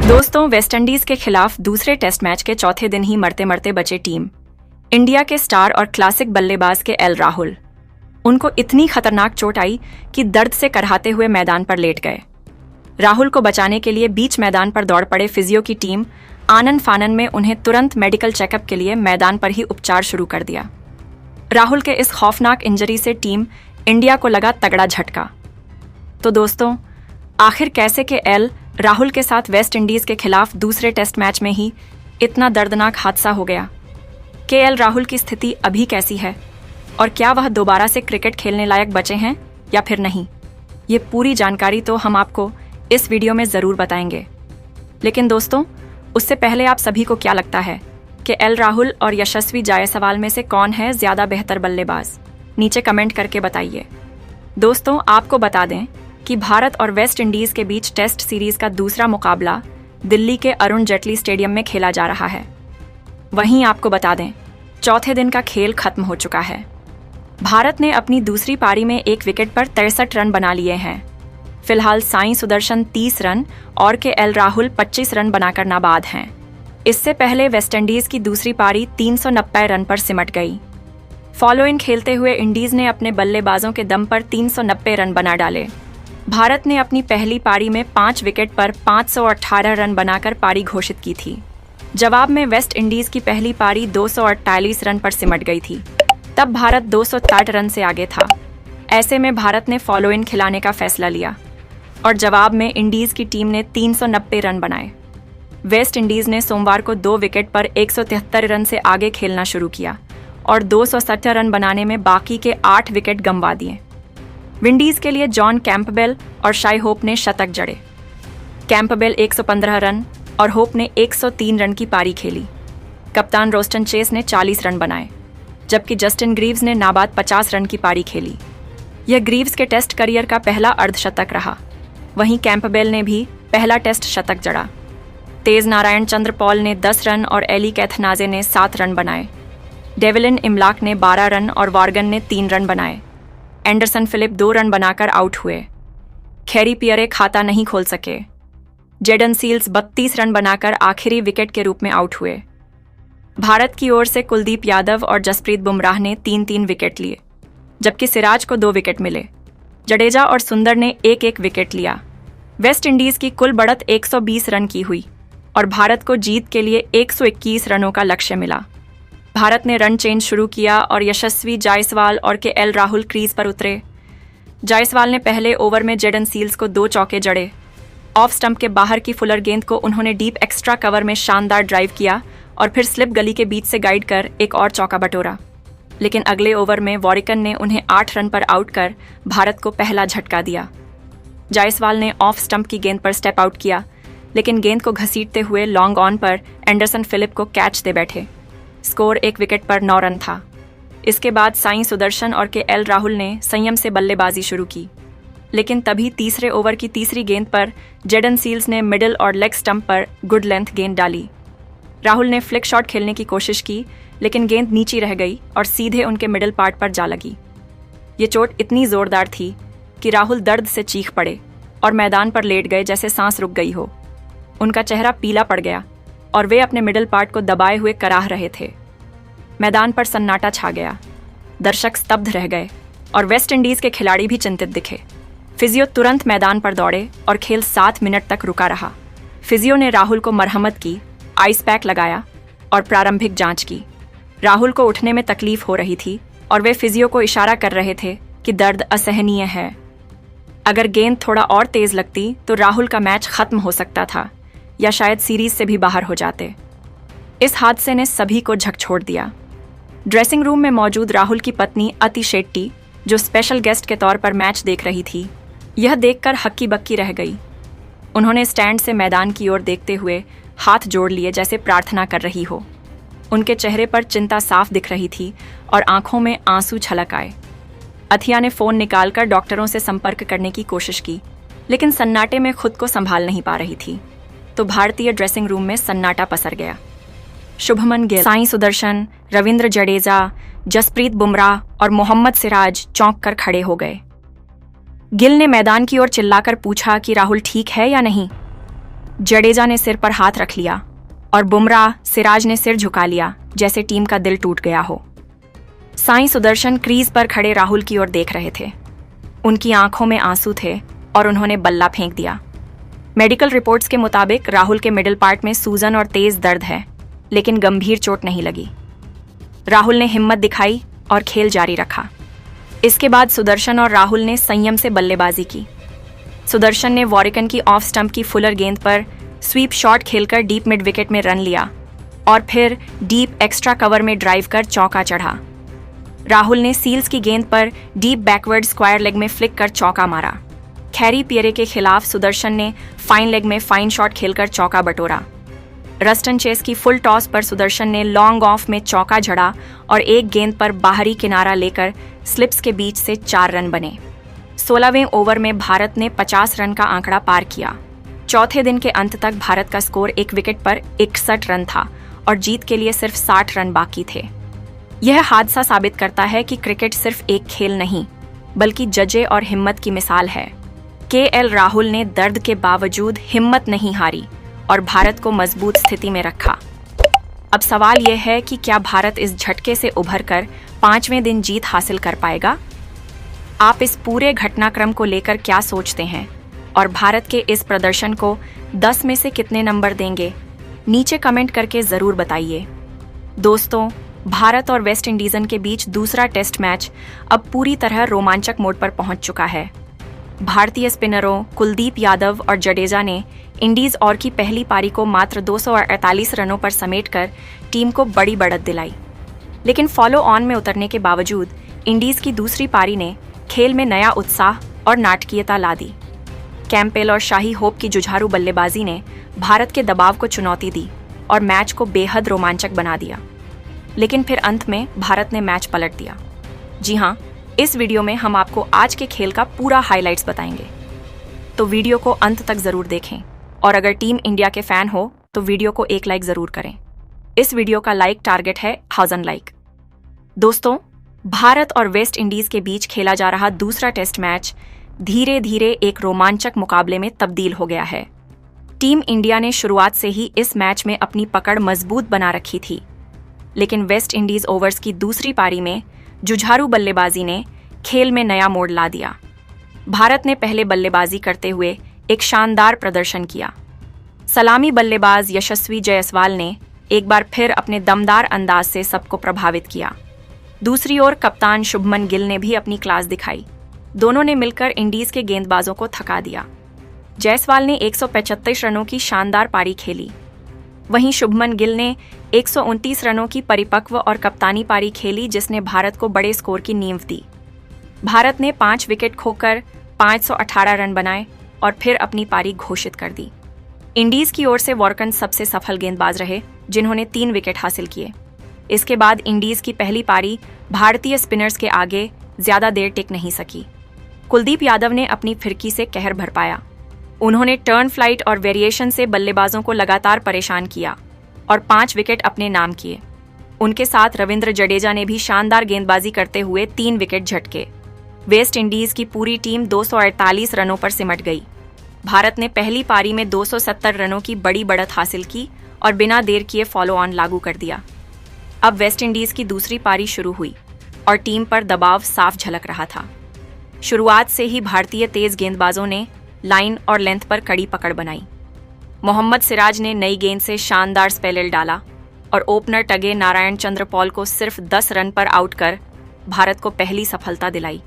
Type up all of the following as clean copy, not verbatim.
दोस्तों, वेस्टइंडीज के खिलाफ दूसरे टेस्ट मैच के चौथे दिन ही मरते मरते बचे टीम इंडिया के स्टार और क्लासिक बल्लेबाज के एल राहुल। उनको इतनी खतरनाक चोट आई कि दर्द से करहाते हुए मैदान पर लेट गए। राहुल को बचाने के लिए बीच मैदान पर दौड़ पड़े फिजियो की टीम आनन फानन में उन्हें तुरंत मेडिकल चेकअप के लिए मैदान पर ही उपचार शुरू कर दिया। राहुल के इस खौफनाक इंजरी से टीम इंडिया को लगा तगड़ा झटका। तो दोस्तों, आखिर कैसे के एल राहुल के साथ वेस्ट इंडीज के खिलाफ दूसरे टेस्ट मैच में ही इतना दर्दनाक हादसा हो गया? के एल राहुल की स्थिति अभी कैसी है और क्या वह दोबारा से क्रिकेट खेलने लायक बचे हैं या फिर नहीं? ये पूरी जानकारी तो हम आपको इस वीडियो में ज़रूर बताएंगे। लेकिन दोस्तों, उससे पहले आप सभी को क्या लगता है कि एल राहुल और यशस्वी जायसवाल में से कौन है ज़्यादा बेहतर बल्लेबाज? नीचे कमेंट करके बताइए। दोस्तों, आपको बता दें कि भारत और वेस्ट इंडीज़ के बीच टेस्ट सीरीज़ का दूसरा मुकाबला दिल्ली के अरुण जेटली स्टेडियम में खेला जा रहा है। वहीं आपको बता दें, चौथे दिन का खेल खत्म हो चुका है। भारत ने अपनी दूसरी पारी में एक विकेट पर 63 रन बना लिए हैं। फिलहाल साई सुदर्शन 30 रन और के एल राहुल 25 रन बनाकर नाबाद हैं। इससे पहले वेस्टइंडीज़ की दूसरी पारी 390 रन पर सिमट गई। फॉलो इन खेलते हुए इंडीज़ ने अपने बल्लेबाजों के दम पर 390 रन बना डाले। भारत ने अपनी पहली पारी में 5 विकेट पर 518 रन बनाकर पारी घोषित की थी। जवाब में वेस्ट इंडीज की पहली पारी 248 रन पर सिमट गई थी। तब भारत 260 रन से आगे था। ऐसे में भारत ने फॉलो इन खिलाने का फैसला लिया और जवाब में इंडीज की टीम ने 390 रन बनाए। वेस्ट इंडीज ने सोमवार को 2 विकेट पर 173 रन से आगे खेलना शुरू किया और 270 रन बनाने में बाकी के 8 विकेट गंवा दिए। विंडीज के लिए जॉन कैंपबेल और शाई होप ने शतक जड़े। कैंपबेल 115 रन और होप ने 103 रन की पारी खेली। कप्तान रोस्टन चेस ने 40 रन बनाए, जबकि जस्टिन ग्रीव्स ने नाबाद 50 रन की पारी खेली। यह ग्रीव्स के टेस्ट करियर का पहला अर्धशतक रहा। वहीं कैंपबेल ने भी पहला टेस्ट शतक जड़ा। तेज नारायण चंद्र पॉल ने 10 रन और एली कैथनाजे ने 7 रन बनाए। डेविलिन इमलाक ने 12 रन और वार्गन ने 3 रन बनाए। एंडरसन फिलिप 2 रन बनाकर आउट हुए। खेरी पियरे खाता नहीं खोल सके। जेडन सील्स 32 रन बनाकर आखिरी विकेट के रूप में आउट हुए। भारत की ओर से कुलदीप यादव और जसप्रीत बुमराह ने 3-3 विकेट लिए, जबकि सिराज को 2 विकेट मिले। जडेजा और सुंदर ने 1-1 विकेट लिया। वेस्ट इंडीज की कुल बढ़त 120 रन की हुई और भारत को जीत के लिए 121 रनों का लक्ष्य मिला। भारत ने रन चेंज शुरू किया और यशस्वी जायसवाल और के एल राहुल क्रीज पर उतरे। जायसवाल ने पहले ओवर में जेडन सील्स को 2 चौके जड़े। ऑफ स्टंप के बाहर की फुलर गेंद को उन्होंने डीप एक्स्ट्रा कवर में शानदार ड्राइव किया और फिर स्लिप गली के बीच से गाइड कर एक और चौका बटोरा। लेकिन अगले ओवर में वॉरिकन ने उन्हें 8 रन पर आउट कर भारत को पहला झटका दिया। जायसवाल ने ऑफ स्टंप की गेंद पर स्टेप आउट किया, लेकिन गेंद को घसीटते हुए लॉन्ग ऑन पर एंडरसन फिलिप को कैच दे बैठे। स्कोर 1 विकेट पर 9 रन था। इसके बाद साई सुदर्शन और के एल राहुल ने संयम से बल्लेबाजी शुरू की, लेकिन तभी तीसरे ओवर की तीसरी गेंद पर जेडन सील्स ने मिडिल और लेग स्टंप पर गुड लेंथ गेंद डाली। राहुल ने फ्लिक शॉट खेलने की कोशिश की, लेकिन गेंद नीची रह गई और सीधे उनके मिडिल पार्ट पर जा लगी। ये चोट इतनी जोरदार थी कि राहुल दर्द से चीख पड़े और मैदान पर लेट गए जैसे सांस रुक गई हो। उनका चेहरा पीला पड़ गया और वे अपने मिडिल पार्ट को दबाए हुए कराह रहे थे। मैदान पर सन्नाटा छा गया। दर्शक स्तब्ध रह गए और वेस्ट इंडीज के खिलाड़ी भी चिंतित दिखे। फिजियो तुरंत मैदान पर दौड़े और खेल 7 मिनट तक रुका रहा। फिजियो ने राहुल को मरहमत की, आइस पैक लगाया और प्रारंभिक जांच की। राहुल को उठने में तकलीफ हो रही थी और वे फिजियो को इशारा कर रहे थे कि दर्द असहनीय है। अगर गेंद थोड़ा और तेज लगती तो राहुल का मैच खत्म हो सकता था या शायद सीरीज से भी बाहर हो जाते। इस हादसे ने सभी को झकझोर दिया। ड्रेसिंग रूम में मौजूद राहुल की पत्नी अति शेट्टी, जो स्पेशल गेस्ट के तौर पर मैच देख रही थी, यह देखकर हक्की बक्की रह गई। उन्होंने स्टैंड से मैदान की ओर देखते हुए हाथ जोड़ लिए जैसे प्रार्थना कर रही हो। उनके चेहरे पर चिंता साफ दिख रही थी और आंखों में आंसू छलक आए। अथिया ने फ़ोन निकालकर डॉक्टरों से संपर्क करने की कोशिश की, लेकिन सन्नाटे में खुद को संभाल नहीं पा रही थी, तो भारतीय ड्रेसिंग रूम में सन्नाटा पसर गया। शुभमन गिल, साई सुदर्शन, रविंद्र जडेजा, जसप्रीत बुमराह और मोहम्मद सिराज चौंक कर खड़े हो गए। गिल ने मैदान की ओर चिल्लाकर पूछा कि राहुल ठीक है या नहीं। जडेजा ने सिर पर हाथ रख लिया और बुमराह, सिराज ने सिर झुका लिया जैसे टीम का दिल टूट गया हो। साईं सुदर्शन क्रीज पर खड़े राहुल की ओर देख रहे थे। उनकी आंखों में आंसू थे और उन्होंने बल्ला फेंक दिया। मेडिकल रिपोर्ट्स के मुताबिक राहुल के मिडिल पार्ट में सूजन और तेज दर्द है, लेकिन गंभीर चोट नहीं लगी। राहुल ने हिम्मत दिखाई और खेल जारी रखा। इसके बाद सुदर्शन और राहुल ने संयम से बल्लेबाजी की। सुदर्शन ने वॉरिकन की ऑफ स्टंप की फुलर गेंद पर स्वीप शॉट खेलकर डीप मिड विकेट में रन लिया और फिर डीप एक्स्ट्रा कवर में ड्राइव कर चौका चढ़ा। राहुल ने सील्स की गेंद पर डीप बैकवर्ड स्क्वायर लेग में फ्लिक कर चौका मारा। खैरी पियरे के खिलाफ सुदर्शन ने फाइन लेग में फाइन शॉट खेलकर चौका बटोरा। रस्टन चेस की फुल टॉस पर सुदर्शन ने लॉन्ग ऑफ में चौका जड़ा और एक गेंद पर बाहरी किनारा लेकर स्लिप्स के बीच से 4 रन बने। 16वें ओवर में भारत ने 50 रन का आंकड़ा पार किया। चौथे दिन के अंत तक भारत का स्कोर 1 विकेट पर 61 रन था और जीत के लिए सिर्फ 60 रन बाकी थे। यह हादसा साबित करता है कि क्रिकेट सिर्फ एक खेल नहीं, बल्कि जजे और हिम्मत की मिसाल है। केएल राहुल ने दर्द के बावजूद हिम्मत नहीं हारी और भारत को मजबूत स्थिति में रखा। अब सवाल यह है कि क्या भारत इस झटके से उभरकर 5वें दिन जीत हासिल कर पाएगा? आप इस पूरे घटनाक्रम को लेकर क्या सोचते हैं और भारत के इस प्रदर्शन को 10 में से कितने नंबर देंगे? नीचे कमेंट करके जरूर बताइए। दोस्तों, भारत और वेस्ट इंडीज के बीच दूसरा टेस्ट मैच अब पूरी तरह रोमांचक मोड पर पहुंच चुका है। भारतीय स्पिनरों कुलदीप यादव और जडेजा ने इंडीज और की पहली पारी को मात्र 248 रनों पर समेटकर टीम को बड़ी बढ़त दिलाई। लेकिन फॉलो ऑन में उतरने के बावजूद इंडीज की दूसरी पारी ने खेल में नया उत्साह और नाटकीयता ला दी। कैंपेल और शाही होप की जुझारू बल्लेबाजी ने भारत के दबाव को चुनौती दी और मैच को बेहद रोमांचक बना दिया। लेकिन फिर अंत में भारत ने मैच पलट दिया। जी हाँ, इस वीडियो में हम आपको आज के खेल का पूरा हाइलाइट्स बताएंगे, तो वीडियो को अंत तक जरूर देखें और अगर टीम इंडिया के फैन हो तो वीडियो को एक लाइक जरूर करें। इस वीडियो का लाइक टारगेट है 1000 लाइक। दोस्तों, भारत और वेस्ट इंडीज के बीच खेला जा रहा दूसरा टेस्ट मैच धीरे धीरे एक रोमांचक मुकाबले में तब्दील हो गया है। टीम इंडिया ने शुरुआत से ही इस मैच में अपनी पकड़ मजबूत बना रखी थी, लेकिन वेस्ट इंडीज ओवर्स की दूसरी पारी में जुझारू बल्लेबाजी ने खेल में नया मोड़ ला दिया। भारत ने पहले बल्लेबाजी करते हुए एक शानदार प्रदर्शन किया। सलामी बल्लेबाज यशस्वी जायसवाल ने एक बार फिर अपने दमदार अंदाज से सबको प्रभावित किया। दूसरी ओर कप्तान शुभमन गिल ने भी अपनी क्लास दिखाई। दोनों ने मिलकर इंडीज के गेंदबाजों को थका दिया। जायसवाल ने 135 रनों की शानदार पारी खेली, वहीं शुभमन गिल ने 129 रनों की परिपक्व और कप्तानी पारी खेली, जिसने भारत को बड़े स्कोर की नींव दी। भारत ने 5 विकेट खोकर 518 रन बनाए और फिर अपनी पारी घोषित कर दी। इंडीज की ओर से वॉर्कन सबसे सफल गेंदबाज रहे, जिन्होंने 3 विकेट हासिल किए। इसके बाद इंडीज की पहली पारी भारतीय स्पिनर्स के आगे ज्यादा देर टिक नहीं सकी। कुलदीप यादव ने अपनी फिरकी से कहर बरपाया। उन्होंने टर्न फ्लाइट और वेरिएशन से बल्लेबाजों को लगातार परेशान किया और 5 विकेट अपने नाम किए। उनके साथ रविंद्र जडेजा ने भी शानदार गेंदबाजी करते हुए 3 विकेट झटके। वेस्ट इंडीज की पूरी टीम 248 रनों पर सिमट गई। भारत ने पहली पारी में 270 रनों की बड़ी बढ़त हासिल की और बिना देर किए फॉलो ऑन लागू कर दिया। अब वेस्ट इंडीज की दूसरी पारी शुरू हुई और टीम पर दबाव साफ झलक रहा था। शुरुआत से ही भारतीय तेज गेंदबाजों ने लाइन और लेंथ पर कड़ी पकड़ बनाई। मोहम्मद सिराज ने नई गेंद से शानदार स्पेल डाला और ओपनर टगे नारायण चंद्र पॉल को सिर्फ 10 रन पर आउट कर भारत को पहली सफलता दिलाई।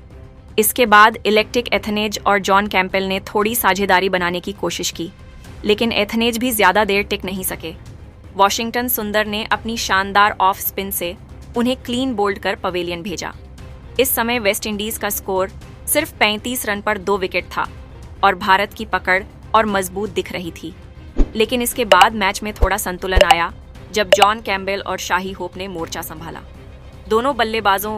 इसके बाद इलेक्ट्रिक एथनेज और जॉन कैंपेल ने थोड़ी साझेदारी बनाने की कोशिश की, लेकिन एथनेज भी ज्यादा देर टिक नहीं सके। वॉशिंगटन सुंदर ने अपनी शानदार ऑफ स्पिन से उन्हें क्लीन बोल्ड कर पवेलियन भेजा। इस समय वेस्ट इंडीज का स्कोर सिर्फ 35 रन पर 2 विकेट था और भारत की पकड़ और मजबूत दिख रही थी। लेकिन इसके बाद मैच में थोड़ा संतुलन आया जब जॉन कैम्बेल और शाही होप ने मोर्चा संभाला। दोनों बल्लेबाजों